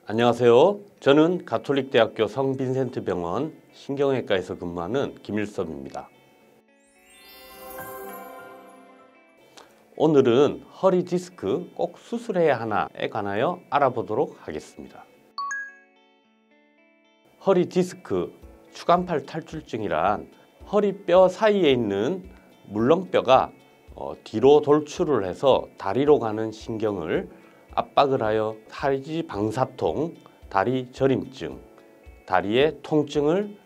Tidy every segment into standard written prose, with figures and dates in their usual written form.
안녕하세요. 저는 가톨릭대학교 성빈센트 병원 신경외과에서 근무하는 김일섭입니다. 오늘은 허리 디스크 꼭 수술해야 하나에 관하여 알아보도록 하겠습니다. 허리 디스크 추간팔 탈출증이란 허리뼈 사이에 있는 물렁뼈가 뒤로 돌출을 해서 다리로 가는 신경을 압박을 하여 하지 방사통, 다리 저림증, 다리의 통증을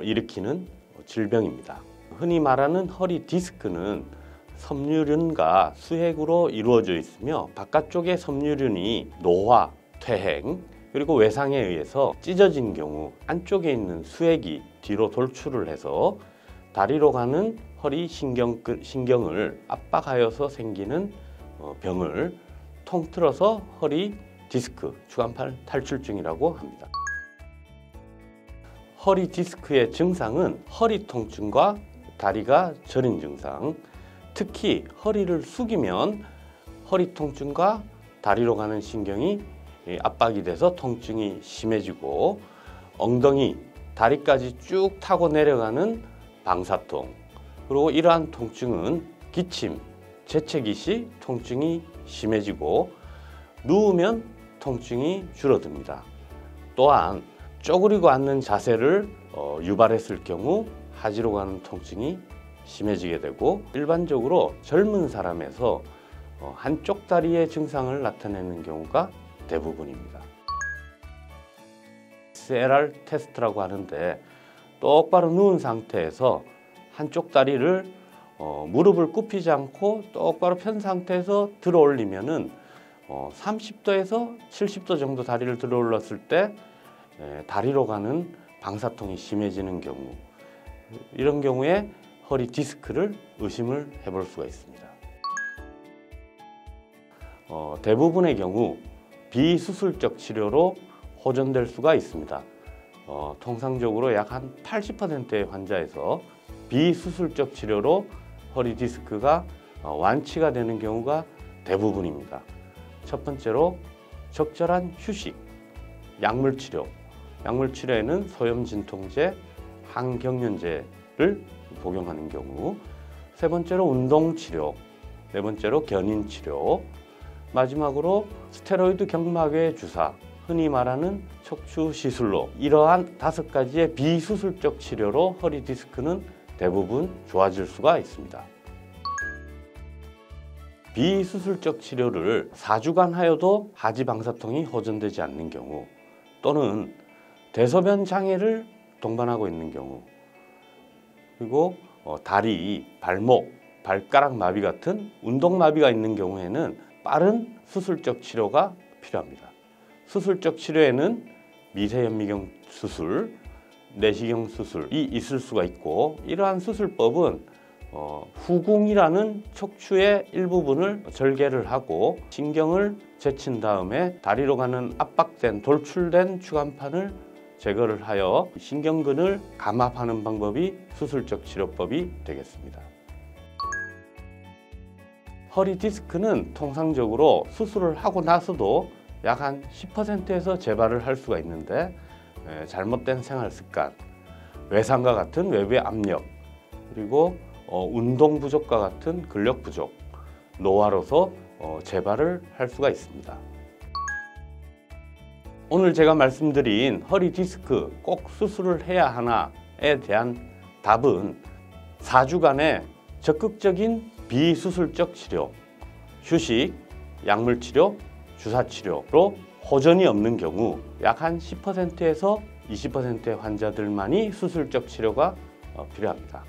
일으키는 질병입니다. 흔히 말하는 허리 디스크는 섬유륜과 수핵으로 이루어져 있으며 바깥쪽의 섬유륜이 노화, 퇴행, 그리고 외상에 의해서 찢어진 경우 안쪽에 있는 수핵이 뒤로 돌출을 해서 다리로 가는 허리 신경을 압박하여서 생기는 병을 통틀어서 허리 디스크, 추간팔 탈출증이라고 합니다. 허리 디스크의 증상은 허리 통증과 다리가 저린 증상, 특히 허리를 숙이면 허리 통증과 다리로 가는 신경이 압박이 돼서 통증이 심해지고 엉덩이, 다리까지 쭉 타고 내려가는 방사통, 그리고 이러한 통증은 기침, 재채기 시 통증이 심해지고 누우면 통증이 줄어듭니다. 또한 쪼그리고 앉는 자세를 유발했을 경우 하지로 가는 통증이 심해지게 되고 일반적으로 젊은 사람에서 한쪽 다리의 증상을 나타내는 경우가 대부분입니다. SLR 테스트라고 하는데 똑바로 누운 상태에서 한쪽 다리를 무릎을 굽히지 않고 똑바로 편 상태에서 들어 올리면은 30도에서 70도 정도 다리를 들어 올렸을 때 다리로 가는 방사통이 심해지는 경우, 이런 경우에 허리 디스크를 의심을 해볼 수가 있습니다. 대부분의 경우 비수술적 치료로 호전될 수가 있습니다. 통상적으로 약 한 80%의 환자에서 비수술적 치료로 허리 디스크가 완치가 되는 경우가 대부분입니다. 첫 번째로 적절한 휴식, 약물 치료. 약물 치료에는 소염 진통제, 항경련제를 복용하는 경우, 세 번째로 운동 치료, 네 번째로 견인 치료, 마지막으로 스테로이드 경막외 주사, 흔히 말하는 척추 시술로, 이러한 5가지의 비수술적 치료로 허리 디스크는 대부분 좋아질 수가 있습니다. 비수술적 치료를 4주간 하여도 하지 방사통이 호전되지 않는 경우, 또는 대소변 장애를 동반하고 있는 경우, 그리고 다리, 발목, 발가락 마비 같은 운동 마비가 있는 경우에는 빠른 수술적 치료가 필요합니다. 수술적 치료에는 미세현미경 수술, 내시경 수술이 있을 수가 있고, 이러한 수술법은 후궁이라는 척추의 일부분을 절개를 하고 신경을 제친 다음에 다리로 가는 압박된 돌출된 추간판을 제거를 하여 신경근을 감압하는 방법이 수술적 치료법이 되겠습니다. 허리 디스크는 통상적으로 수술을 하고 나서도 약 한 10%에서 재발을 할 수가 있는데, 잘못된 생활 습관, 외상과 같은 외부의 압력, 그리고 운동 부족과 같은 근력 부족, 노화로서 재발을 할 수가 있습니다. 오늘 제가 말씀드린 허리 디스크 꼭 수술을 해야 하나에 대한 답은 4주간의 적극적인 비수술적 치료, 휴식, 약물 치료, 주사 치료로 호전이 없는 경우 약 한 10%에서 20%의 환자들만이 수술적 치료가 필요합니다.